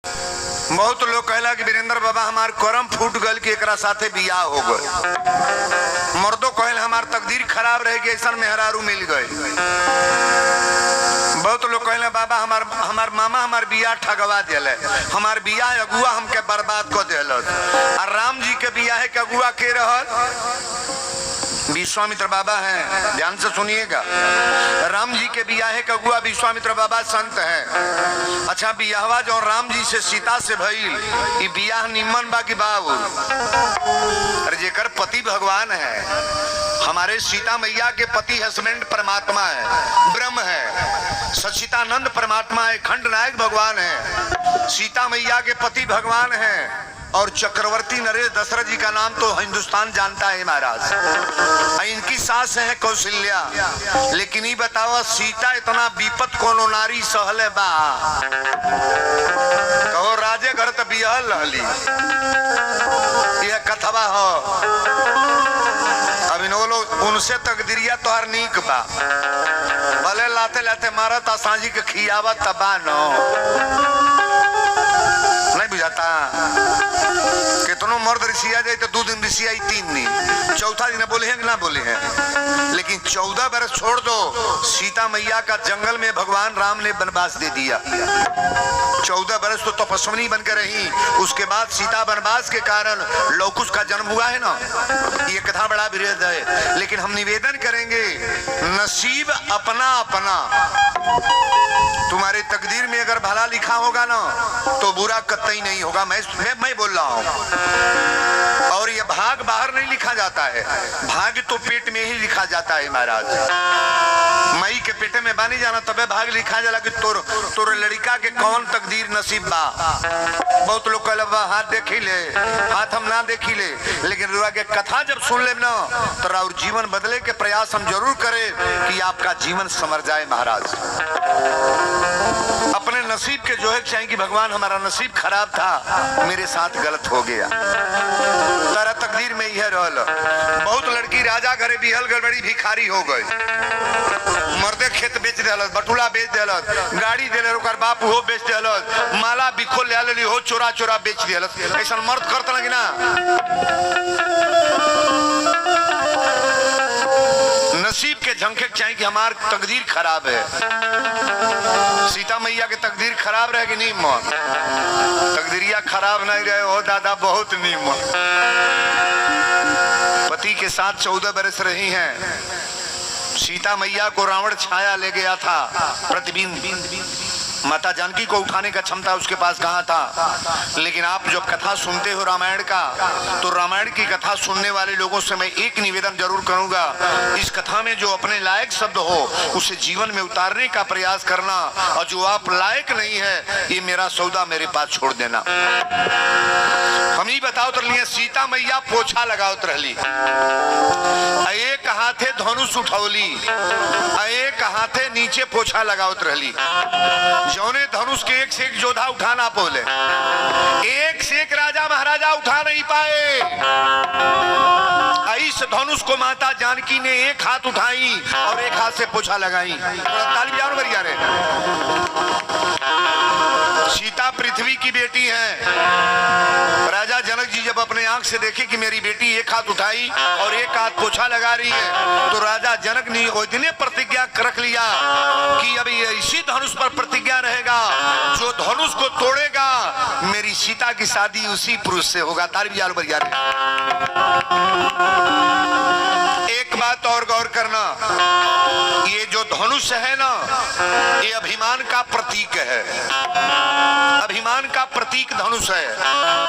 बहुत लोग कहला कि वीरेंद्र बाबा हमार करम फूट गल के एकरा साथे बियाह हो गए। मर्दों कहल हमार तकदीर खराब रहे कि ऐसा मेहरारू मिल गए। बहुत लोग कहले बाबा हमार मामा हमार बियाह ठगवा दिले, हमार बियाह अगुआ हमके बर्बाद कर दिल। और राम जी के बियाह के अगुआ के रहल विश्वामित्र बाबा हैं, ध्यान से सुनिएगा। राम जी के बियाह के अगुआ विश्वामित्र बाबा संत हैं। अच्छा बियाहवा जो राम जी से सीता से भइल, ई बियाह निम्मन बा की बाबू? अरे जेकर पति भगवान है, हमारे सीता मैया के पति हस्बैंड परमात्मा है, ब्रह्म है, सच्चिदानंद परमात्मा है, खंड नायक भगवान है। सीता मैया के पति भगवान है और चक्रवर्ती नरेश दशरथ जी का नाम तो हिंदुस्तान जानता है महाराज। इनकी सास है कौशल्या। लेकिन ये बताओ सीता इतना विपत कोनो नारी सहले बा, कहो राजे घर तो बिहल रहली, यह कथवा हो। अब इन लोग उनसे तकदीरिया तोहर नीक बा, भले लाते लाते मारत साझी के खियावत तबा नो नहीं बुझाता। कितनों मर्द रिसिया जाए तो 2 दिन रिसिया 3 दिन, चौथा दिन बोले हैं कि ना बोले हैं। लेकिन 14 बरस छोड़ दो, सीता मैया का जंगल में भगवान राम ने वनवास दे दिया। 14 बरस तो तपस्विनी बनकर रही। उसके बाद सीता वनवास के कारण लौकुश का जन्म हुआ है ना, ये कथा बड़ा विरोध है। लेकिन हम निवेदन करेंगे, नसीब अपना अपना। तुम्हारे तकदीर में अगर भला लिखा होगा ना तो बुरा कतई नहीं होगा। मैं बोल रहा हूं। और ये भाग बाहर नहीं लिखा जाता है, भाग तो पेट में ही लिखा जाता है महाराज। मई के पेटे में बानी जाना तबे भाग लिखा जाला कि तोर लड़का के कौन तकदीर नसीब बा। बहुत लोग कहले बा हाथ देखी ले, हाथ हम ना देखी ले। लेकिन रुआ के कथा जब सुन ले ना तो और जीवन बदले के प्रयास हम जरूर करें कि आपका जीवन संवर जाए महाराज। अपने नसीब के जो है चाहिए कि भगवान हमारा नसीब खराब था, मेरे साथ गलत हो गया, तारा तकदीर में यह रहल। बहुत लड़की राजा घरे बिहल गड़बड़ी भिखारी हो गई, मर्दे खेत बेच दिलत, बटुला बेच दिलत, गाड़ी दिल, बाप हो बेच दिलत, माला बिखो ले हो चोरा चोरा बेच दिलत। ऐसा मर्द करता लगी ना। नसीब के झंखे चाहिए कि हमार तकदीर खराब है। सीता मैया के तकदीर खराब रहेगी नहीं मन, तकदीरिया खराब नहीं रहे हो दादा, बहुत नीमन। पति के साथ 14 बरस रही हैं। सीता मैया को रावण छाया ले गया था, प्रतिबिंब। माता जानकी को उठाने का क्षमता उसके पास कहाँ था। लेकिन आप जब कथा सुनते हो रामायण का, तो रामायण की कथा सुनने वाले लोगों से मैं एक निवेदन जरूर करूंगा, इस कथा में जो अपने लायक शब्द हो उसे जीवन में उतारने का प्रयास करना, और जो आप लायक नहीं है ये मेरा सौदा मेरे पास छोड़ देना। हम ही बताओ तो लिए सीता मैया पोछा लगाओ रहली, एक हाथे धनुष उठौली, एक हाथे नीचे पोछा लगाओ रहली। जौने धनुष के एक से एक योद्धा उठा ना पाए, एक से एक राजा महाराजा उठा नहीं पाए। इस धनुष को माता जानकी ने एक हाथ उठाई और एक हाथ से पोछा लगाई। ताली बजाओ बढ़िया रे। सीता पृथ्वी की बेटी है। राजा जनक जी जब अपने आंख से देखे कि मेरी बेटी एक हाथ उठाई और एक हाथ पोछा लगा रही है, तो राजा जनक ने इतने प्रतिज्ञा रख लिया कि अभी इसी धनुष पर प्रतिज्ञा रहेगा, जो धनुष को तोड़ेगा मेरी सीता की शादी उसी पुरुष से होगा। ताली बजाओ बढ़िया रे। एक बात और गौर करना, ये जो धनुष है ना, ये अभिमान का प्रतीक है, अभिमान का प्रतीक धनुष है।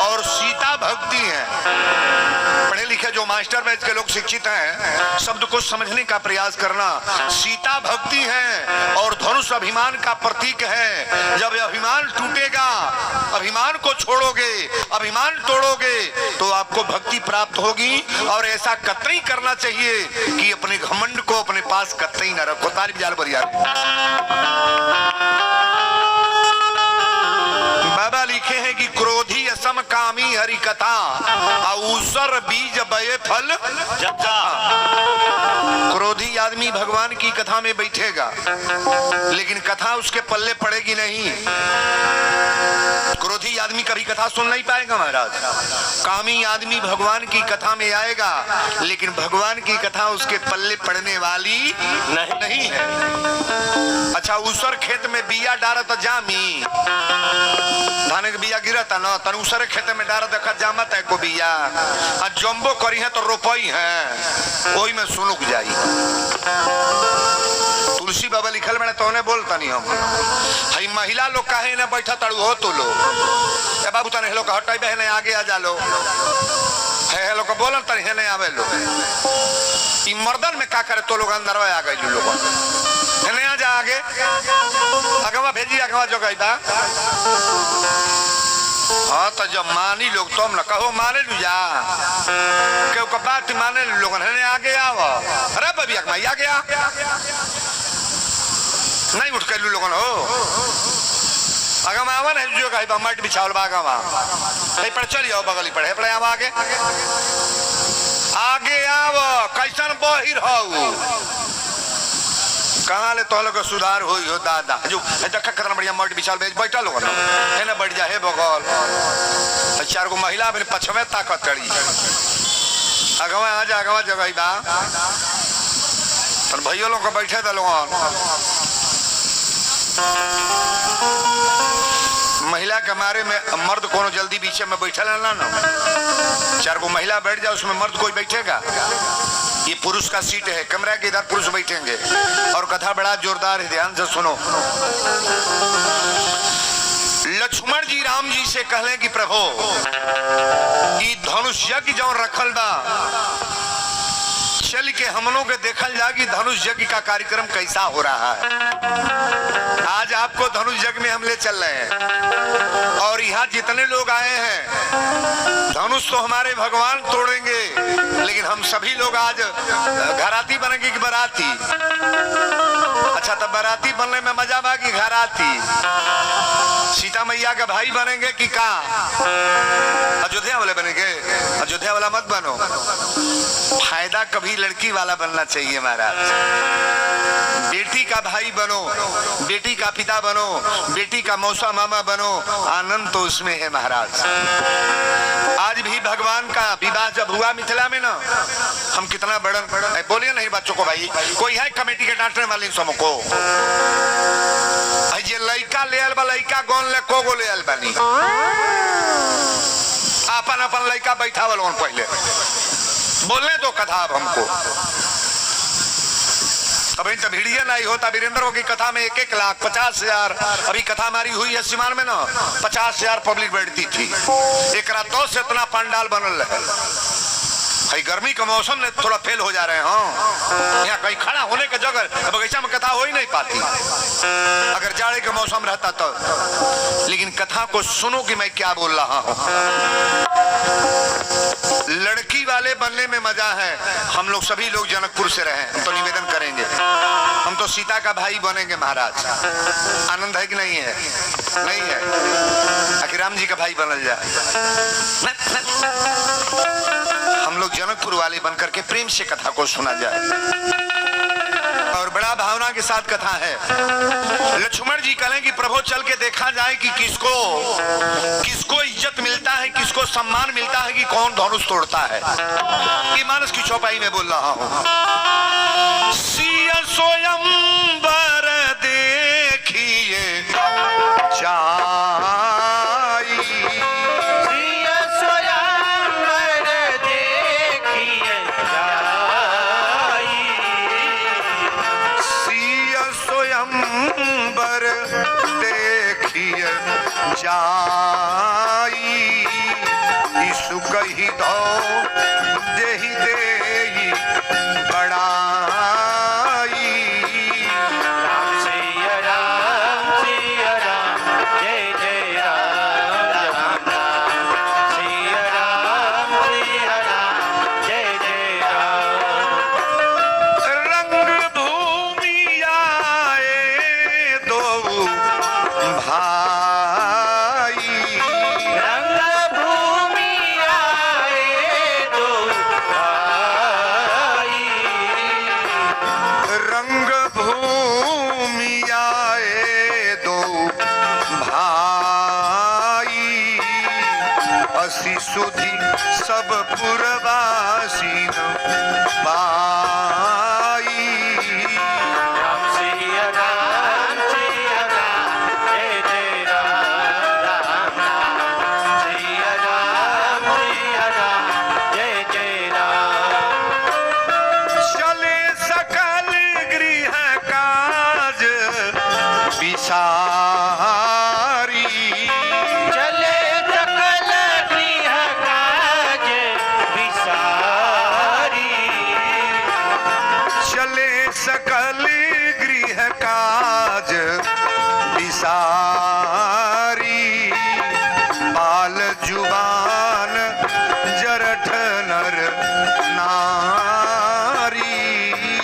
और सीता भक्ति है। पढ़े लिखे जो मास्टर बैच के लोग शिक्षित हैं, शब्द को समझने का प्रयास करना। सीता भक्ति है और धनुष अभिमान का प्रतीक है। जब अभिमान टूटेगा, अभिमान को छोड़ोगे, अभिमान तोड़ोगे तो आपको भक्ति प्राप्त होगी। और ऐसा कतई करना चाहिए कि अपने घमंड को अपने पास कतई न रखो। तारीफ जाल बढ़िया। बाबा लिखे हैं कि क्रोधी असम कामी हरि कथा, अवसर बीज बये फल जता। क्रोधी आदमी भगवान की कथा में बैठेगा लेकिन कथा उसके पल्ले पड़ेगी नहीं। क्रोधी आदमी कभी कथा सुन नहीं पाएगा महाराज। कामी आदमी भगवान की कथा में आएगा, लेकिन भगवान की कथा उसके पल्ले पड़ने वाली नहीं है। अच्छा, उसर खेत में बिया डारत जामी, धान के बिया गिरता न, तन उसरे खेत में डार देखा जामत है को बिया आ जम्बो करी है तो रोपई है, वही में सुनुक जाई। तुलसी बाबा लिखल मैंने तो उन्हें बोलता नहीं हम हई महिला लोग काहे ना बैठा तड़ू हो तो लो ए बाबू तने लोग हटाई बहने आगे आ जा लो है लोग बोलन तनी है नहीं आवे लो ई मर्दन में का करे तो लोग अंदर आ गए लोग है नहीं आ जा आगे अगवा भेजी अगवा जो गई बा। हाँ तो जब मानी लोग तुम न कहो माने लू जा क्यों का बात माने लोग है आगे आओ। अरे बबी अकमा आ गया नहीं उठ कर लू लोगन हो अगर मैं आवा नहीं जो कहीं मट बिछावल बागा वहाँ पर चली आओ बगली पड़े पड़े आवा आगे आगे आओ कैसन बहिर हो कहाँ ले तो लोग सुधार हुई हो दादा जो देखा कितना बढ़िया मट बिछाल बेच बैठा लोग है ना बढ़ जाए बगल तो चार को महिला अपने पछवे ताकत करी अगवा आ जा अगवा जगह बा भैया लोग बैठे थे लोग महिला के मारे में मर्द कोनो जल्दी पीछे में बैठा ना ना चार को महिला बैठ जाए उसमें मर्द कोई बैठेगा। ये पुरुष का सीट है, कमरा के इधर पुरुष बैठेंगे और कथा बड़ा जोरदार है, ध्यान से सुनो। लक्ष्मण जी राम जी से कहले कि प्रभु ये धनुष यज्ञ जो रखल बा चल के हम लोग के देखल जा कि धनुष यज्ञ का कार्यक्रम कैसा हो रहा है। आज आपको धनुष यज्ञ में हम ले चल रहे हैं और यहाँ जितने लोग आए हैं धनुष तो हमारे भगवान तोड़ेंगे, लेकिन हम सभी लोग आज घराती बनेंगे कि बराती। अच्छा तब बराती बनने में मजा बा कि घराती सीता मैया का भाई बनेंगे कि का अयोध्या वाले बनेंगे। अयोध्या वाला मत बनो, फायदा कभी लड़की वाला बनना चाहिए महाराज। बेटी का भाई बनो, बेटी का पिता बनो, बेटी का मौसा मामा बनो, आनंद तो उसमें है महाराज। आज भी भगवान का विवाह जब हुआ मिथिला में ना, हम कितना बड़न बोलिए नहीं बच्चों को भाई कोई है कमेटी के डांटने वाले सबको ये लड़का ले आल बा लड़का गौन ले को गो ले आल बानी अपन अपन लड़का बैठावल पहले बोलने दो कथा अब हमको। अभी तो भीड़िया नहीं होता वीरेंद्र की कथा में 1-1 लाख 50,000 अभी कथा हमारी हुई है सीमान में ना 50,000 पब्लिक बैठती थी। एक रात 2 से इतना पंडाल बनल है। गर्मी का मौसम ने थोड़ा फेल हो जा रहे हैं। हाँ यहाँ कहीं खड़ा होने का जगह बगीचा में कथा हो ही नहीं पाती अगर जाड़े का मौसम रहता तो। लेकिन कथा को सुनो कि मैं क्या बोल रहा हूँ। लड़की वाले बनने में मजा है। हम लोग सभी लोग जनकपुर से रहे, हम तो निवेदन करेंगे हम तो सीता का भाई बनेंगे महाराज। आनंद है कि नहीं है? नहीं है। आखिर राम जी का भाई बनल जाए। हम लोग जनकपुर वाले बनकर के प्रेम से कथा को सुना जाए और बड़ा भावना के साथ कथा है। लक्ष्मण जी कहें कि प्रभु चल के देखा जाए कि किसको इज्जत मिलता है, किसको सम्मान मिलता है, कि कौन धनुष तोड़ता है। ये मानस की चौपाई में बोल रहा हूँ। सिया स्वयंवर देखिए जाई, सिया स्वयंवर देखिए जाई, सिया स्वयंवर देखिए जाई, यीशु कही दो देहि देहि बड़ाई। राम सिया राम जय जय राम राम सिया राम जय जय राम। रंग भूमि आए दो भाई, रंग भूमि आए दो भाई, असी सुधी सब पुरवासी पाई। राम सिया राम सिया राम जय जय राम राम राम सिया राम जय जय राम। चले सकल गृह काज विसारी। चले सकल गृह काज विसारी। चले सकल गृह काज विसारी। बाल जुबान जरठ नर नारी।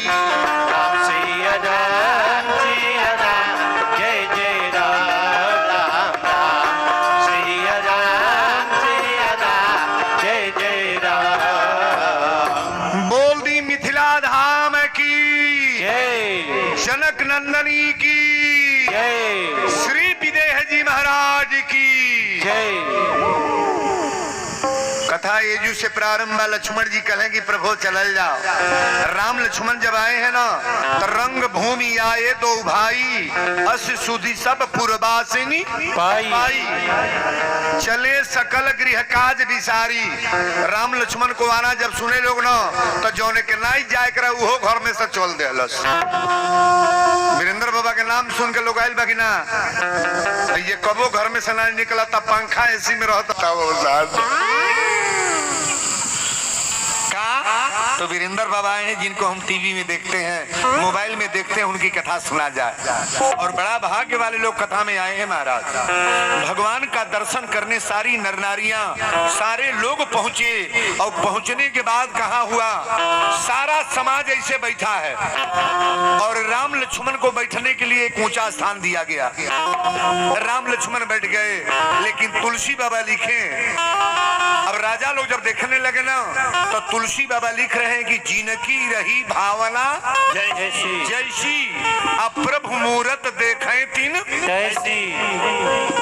राम सिया राम जय जय राम राम राम सिया राम जय जय राम। बोल दी मिथिला धाम की जय जनक नंदनी की जय श्री विदेह जी महाराज की जय। कथा येजू से प्रारंभ है। लक्ष्मण जी कहें कि प्रभु चल जाओ। राम लक्ष्मण जब आए हैं ना तो रंग भूमि आए दो भाई, अस सुधी सब पुरवासिनी पाई। चले सकल गृह काज विसारी। राम लक्ष्मण को आना जब सुने लोग ना तो जौने के नाई जाए कर वो घर में से चल देलस। वीरेंद्र बाबा के नाम सुन के लोग आयल बाकी ना ये कबो घर में से ना निकला था, पंखा एसी में रहता था वो साथ। तो वीरेंद्र बाबा हैं जिनको हम टीवी में देखते हैं, मोबाइल में देखते हैं, उनकी कथा सुना जाए। और बड़ा भाग्य वाले लोग कथा में आए हैं महाराज। भगवान का दर्शन करने सारी नर नारियां सारे लोग पहुंचे और पहुंचने के बाद कहा हुआ सारा समाज ऐसे बैठा है और राम लक्ष्मण को बैठने के लिए एक ऊंचा स्थान दिया गया। राम लक्ष्मण बैठ गए लेकिन तुलसी बाबा लिखे। अब राजा लोग जब देखने लगे ना तो तुलसी बाबा लिख रहे हैं कि जिनकी रही भावना जैसी अप्रभु मूरत देखे तीन जैसी।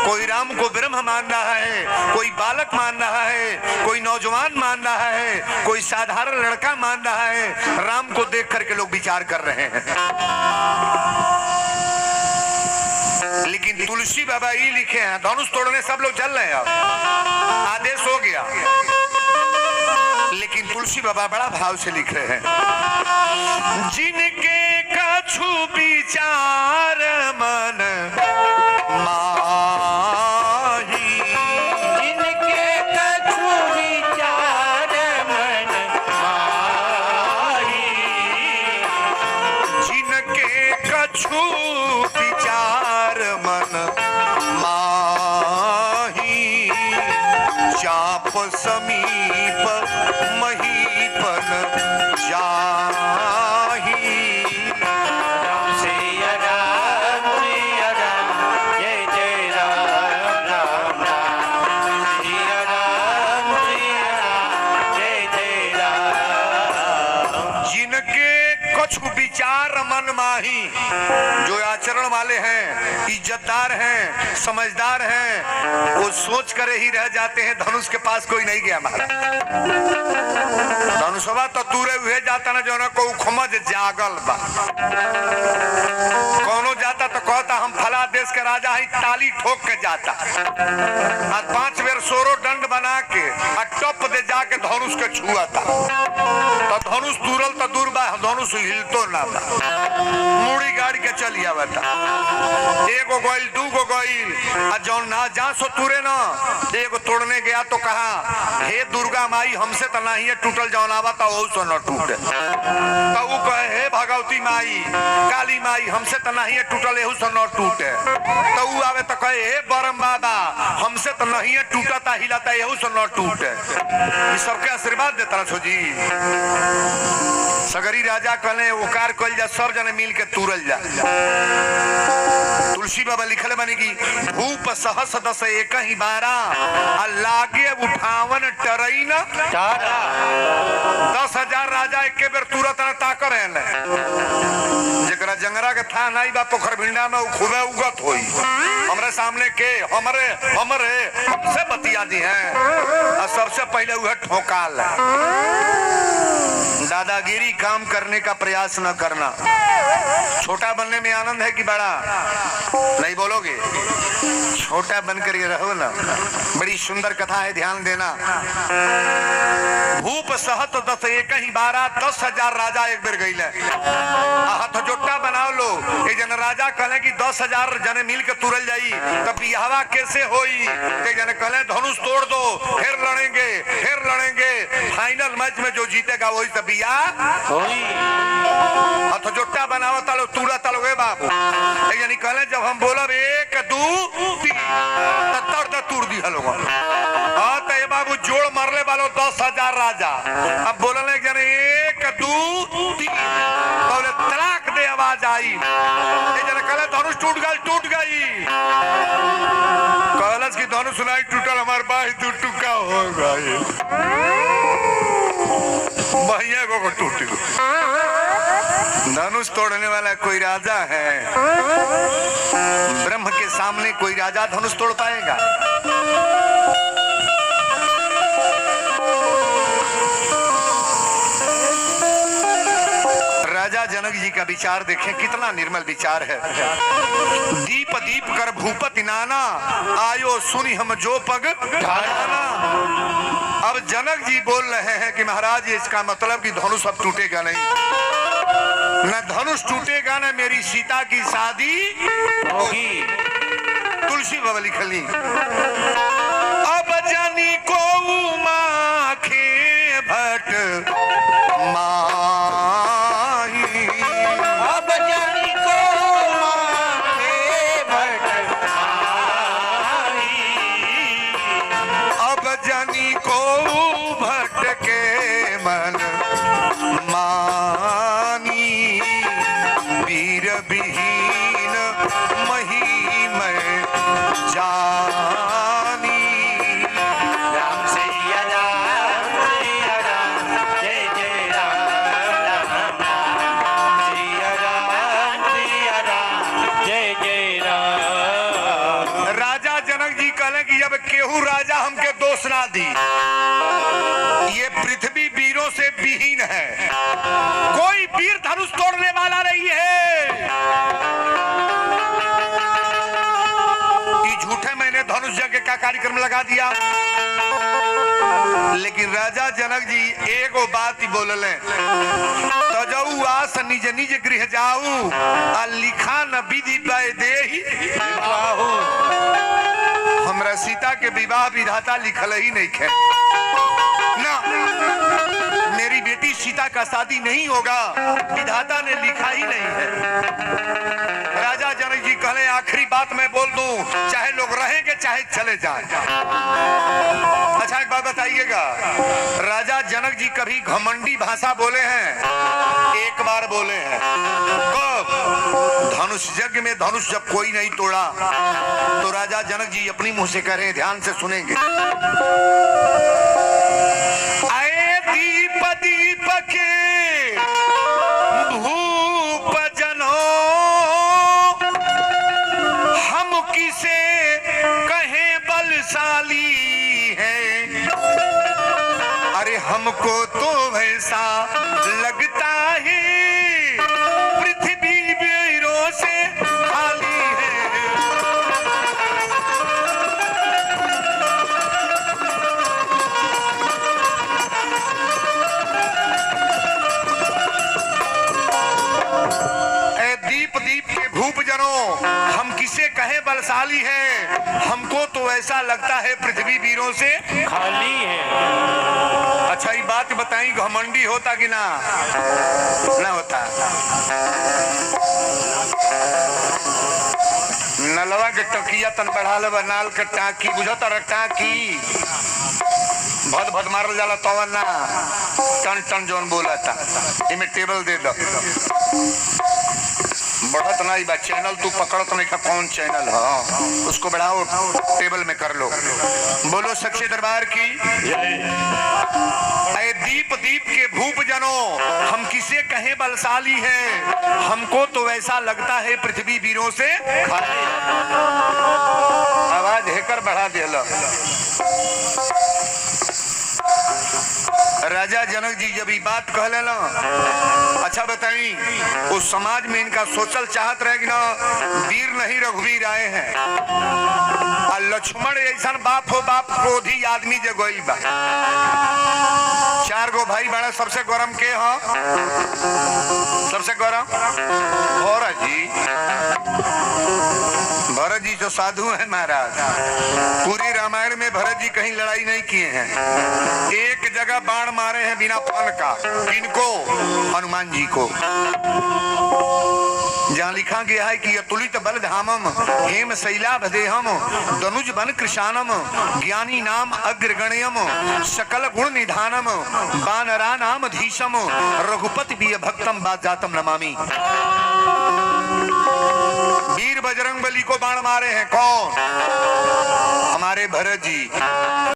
कोई राम को ब्रह्म मान रहा है, कोई बालक मान रहा है, कोई नौजवान मान रहा है, कोई साधारण लड़का मान रहा है। राम को देख करके लोग विचार कर रहे हैं। लेकिन तुलसी बाबा ये लिखे हैं, धनुष तोड़ने सब लोग चल रहे हैं, अब आदेश हो गया। लेकिन तुलसी बाबा बड़ा भाव से लिख रहे हैं, जिनके कछु विचार मन माही। जिनके कछु विचार मन माही। जिनके कछु विचार मन माही। चाप समीप महीपन जाही। राम सिया राम जय जय राम राम राम सिया राम जय जय राम। जिनके कुछ विचार मन माही, जो आचरण वाले हैं, इज्जतदार हैं, समझदार हैं, वो सोच कर ही रह जाते हैं। धनुष के पास कोई नहीं गया महाराज। धनुषवा तो दूरे हुए जाता ना जो ना को खमज जागल बा। कौनो जाता तो कहता हम फला देश के राजा ही, ताली ठोक के जाता। आज 5 बेर सोरो दंड बना के टप दे जाके धनुष के छुआ था। तो धनुष दूरल तो दूर बा, धनुष हिलतो ना बा। मुड़ी गाड़ी के चलिया बता। एगो गोइल, 2 गो गोइल, आ जौन ना जा सो तुरे ना एगो तोड़ने गया तो कहा हे दुर्गा माई हमसे तो नहीं है टूटल, जौन आवा तो वो सो न टूटे। तो वो कहे हे भगवती माई, काली माई हमसे तो नहीं है टूटल, एहू सो न टूटे। तो वो आवे तो कहे हे बरम बाबा हमसे तो नहीं है टूटता हिलाता, एहू सो न टूटे। ये सबके आशीर्वाद देता ना छो जी। सगरी राजा कहले ओकार कल जा, सब जने मिल के तुरल जा। तुलसी बाबा लिखले बने की भूप सहस दस एक ही बारा आ लागे उठावन टरई न तारा 10,000 राजा एके बेर तुरत न ताकर रहले। जकरा जंगरा के था नहीं बा पोखर भिंडा में खूबे उगत होई। हमरे सामने के हमरे हमसे बतिया दी हैं और सबसे पहले वह ठोकाल। दादागिरी काम करने का प्रयास न करना। छोटा बनने में आनंद है कि बड़ा? नहीं बोलोगे? छोटा बन करके रहो ना। बड़ी सुंदर कथा है, ध्यान देना। भूप सहत दस एक ही बारा 10,000 राजा एक बेर गईले। हाथ जोटा बनाओ लो। ये जन राजा कहले कि 10,000 जने मिल के तुरल जाई तब बिहावा कैसे होई? ते जने कहले धनुष तोड़ दो, फिर लड़ेंगे। फाइनल मैच में जो जीतेगा वही तब बिया होई। हाथ जोटा बनाओ तालो तुरा तालो गे बाबू। ये जने कहले जब हम बोलब 1 2 3 तड़ तुर दी हलो। हाँ तो ये बाबू जोड़ मारले वालो 10,000 राजा। अब बोलने जने 1 2 3 बोले तलाक दे आवाज आई। ये जने कहले धनुष टूट गई। कहलस की धनुष नहीं टूटल, हमार बाई तू टुका हो गई। भैया को टूट गई। धनुष तोड़ने वाला कोई राजा है? ब्रह्म के सामने कोई राजा धनुष तोड़ पाएगा? राजा जनक जी का विचार देखें, कितना निर्मल विचार है। दीप दीप कर भूपति नाना आयो सुनी हम जो पग ढाना। अब जनक जी बोल रहे हैं कि महाराज ये इसका मतलब कि धनुष अब टूटेगा नहीं, न धनुष टूटेगा न मेरी सीता की शादी होगी। तुलसी बाबा लिखली अब जानी को माखे भट माही। अब जानी को माखे भट माही। अब जानी को भट के मन मानी। वीर विहीन मही में जानी। राम सिया राम जय जय राम सिया राम जय जय राम। राजा जनक जी कहले कि जब केहू राजा हमके दोष ना दी, ये पृथ्वी वीरों से विहीन है, कोई वीर धनुष तोड़ने वाला नहीं है। ये झूठे मैंने धनुष यज्ञ का कार्यक्रम लगा दिया। लेकिन राजा जनक जी एगो बात ही बोलले, तो जाऊ आस निज निज गृह जाऊ आ लिखा न विधि पाए देहि बाहु। हमरा सीता के विवाह विधाता लिखल ही नहीं है ना। मेरी बेटी सीता का शादी नहीं होगा, विधाता ने लिखा ही नहीं है। राजा जनक जी कहले आखिरी बात मैं बोल दूं, चाहे लोग रहेंगे चाहे चले जाएं। अच्छा एक बात बताइएगा, राजा जनक जी कभी घमंडी भाषा बोले हैं? एक बार बोले हैं। कब? धनुष यज्ञ में धनुष जब कोई नहीं तोड़ा तो राजा जनक जी अपनी मुंह से कह रहे हैं, ध्यान से सुनेंगे। आए दीप दीप के भूप जनों, हम किसे कहें बलशाली है। अरे हमको तो वैसा लगता है पृथ्वी वीरों से खाली है। दीप दीप के भूप जनों, हम किसे कहे बलशाली है, हमको तो ऐसा लगता है पृथ्वी वीरों से खाली है। अच्छा ये बात बताई, घमंडी होता कि ना होता? नलवा के टकिया तन बढ़ा ले, नाल के टाकी बुझता टाकी भद भद मारल जाला तवन ना टन टन जोन बोला था इमे टेबल दे दो बढ़त नहीं बा चैनल तू पकड़त नहीं का कौन चैनल है उसको बढ़ाओ टेबल में कर लो बोलो सच्चे दरबार की अरे दीप दीप के भूप जनो हम किसे कहें बलशाली है हमको तो ऐसा लगता है पृथ्वी वीरों से खाली आवाज हेकर बढ़ा दिया राजा जनक जी जब ये बात कह लेना अच्छा बताई उस समाज में इनका सोचल चाहत रहे कि ना वीर नहीं रघुवीर आए हैं और लक्ष्मण ऐसा बाप हो बाप क्रोधी आदमी जो गई बा 4 गो भाई बड़ा सबसे गरम के हो सबसे गरम भरत जी जो साधु है महाराज पूरी रामायण में भरत जी कहीं लड़ाई नहीं किए हैं एक जगह बाण मारे हैं बिना फल का किनको हनुमान जी को जहाँ लिखा गया है कि अतुलित बल धामम हेम शैलाभ देहम दनुज बन कृशानम ज्ञानी नाम अग्रगण्यम सकल गुण निधानम बानरा नाम धीशम रघुपति भी भक्तम बाजातम नमामि वीर बजरंग बली को बाण मारे हैं कौन हमारे भरत जी